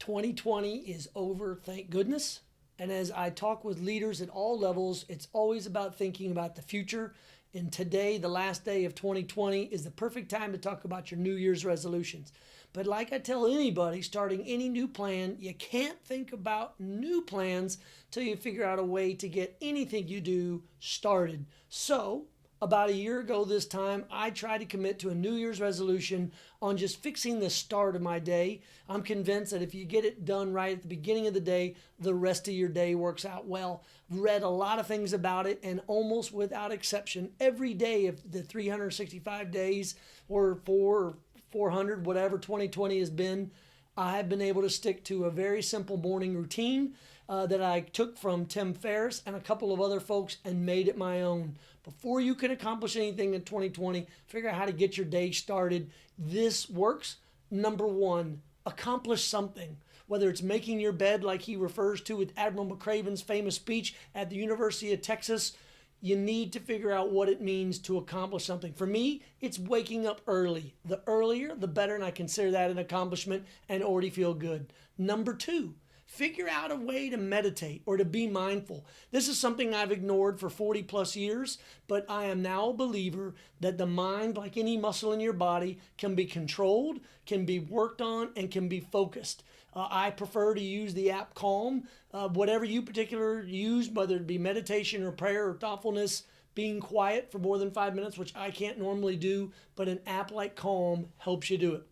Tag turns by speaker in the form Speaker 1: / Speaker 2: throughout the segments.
Speaker 1: 2020 is over, thank goodness. And as I talk with leaders at all levels, it's always about thinking about the future. And today, the last day of 2020, is the perfect time to talk about your New Year's resolutions. But like I tell anybody starting any new plan, you can't think about new plans till you figure out a way to get anything you do started. So, about a year ago this time, I tried to commit to a New Year's resolution on just fixing the start of my day. I'm convinced that if you get it done right at the beginning of the day, the rest of your day works out well. Read a lot of things about it, and almost without exception, every day of the 365 days or 400, whatever 2020 has been, I have been able to stick to a very simple morning routine that I took from Tim Ferriss and a couple of other folks and made it my own. Before you can accomplish anything in 2020, figure out how to get your day started. This works. Number one, accomplish something. Whether it's making your bed like he refers to with Admiral McCraven's famous speech at the University of Texas, you need to figure out what it means to accomplish something. For me, it's waking up early. The earlier, the better, and I consider that an accomplishment and already feel good. Number two, figure out a way to meditate or to be mindful. This is something I've ignored for 40 plus years, but I am now a believer that the mind, like any muscle in your body, can be controlled, can be worked on, and can be focused. I prefer to use the app Calm. Whatever you particularly use, whether it be meditation or prayer or thoughtfulness, being quiet for more than 5 minutes, which I can't normally do, but an app like Calm helps you do it.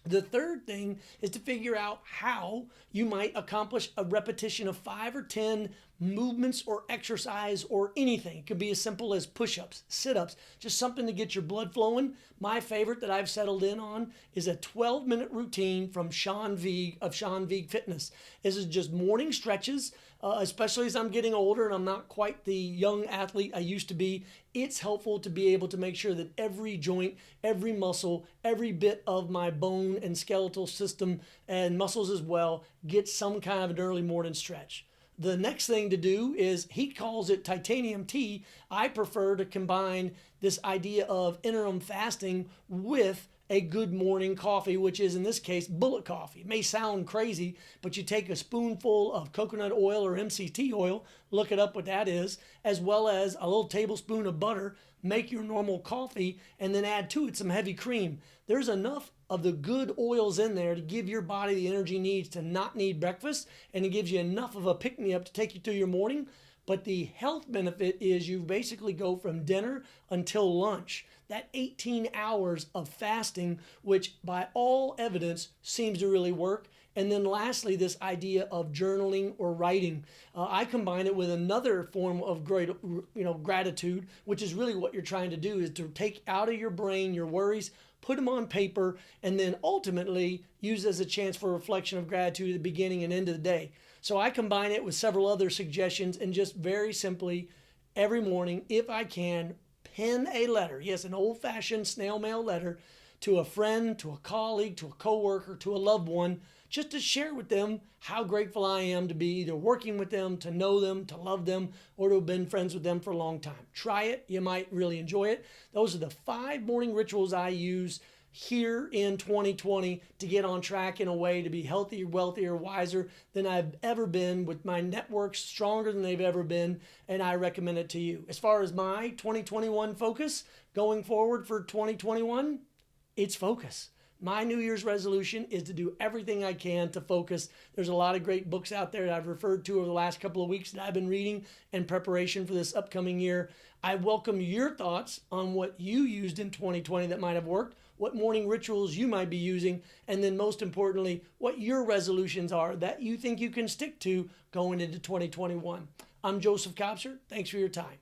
Speaker 1: The third thing is to figure out how you might accomplish a repetition of 5 or 10 movements or exercise or anything. It could be as simple as push-ups, sit-ups, just something to get your blood flowing. My favorite that I've settled in on is a 12-minute routine from Sean Vigue of Sean Vigue Fitness. This is just morning stretches, especially as I'm getting older and I'm not quite the young athlete I used to be. It's helpful to be able to make sure that every joint, every muscle, every bit of my bone and skeletal system and muscles as well gets some kind of an early morning stretch. The next thing to do is, he calls it titanium tea. I prefer to combine this idea of interim fasting with a good morning coffee, which is in this case bullet coffee. It may sound crazy, but you take a spoonful of coconut oil or MCT oil, look it up what that is, as well as a little tablespoon of butter, make your normal coffee, and then add to it some heavy cream. There's enough of the good oils in there to give your body the energy it needs to not need breakfast, and it gives you enough of a pick-me-up to take you through your morning. But the health benefit is you basically go from dinner until lunch. That 18 hours of fasting, which by all evidence seems to really work. And then lastly, this idea of journaling or writing. I combine it with another form of gratitude, which is really what you're trying to do, is to take out of your brain your worries, put them on paper, and then ultimately use it as a chance for reflection of gratitude at the beginning and end of the day. So I combine it with several other suggestions and just very simply, every morning, if I can, pen a letter. Yes, an old-fashioned snail mail letter to a friend, to a colleague, to a coworker, to a loved one, just to share with them how grateful I am to be either working with them, to know them, to love them, or to have been friends with them for a long time. Try it. You might really enjoy it. Those are the 5 morning rituals I use here in 2020 to get on track in a way to be healthier, wealthier, wiser than I've ever been, with my networks stronger than they've ever been, and I recommend it to you. As far as my 2021 focus going forward for 2021, it's focus. My New Year's resolution is to do everything I can to focus. There's a lot of great books out there that I've referred to over the last couple of weeks that I've been reading in preparation for this upcoming year. I welcome your thoughts on what you used in 2020 that might have worked, what morning rituals you might be using, and then most importantly, what your resolutions are that you think you can stick to going into 2021. I'm Joseph Kopser. Thanks for your time.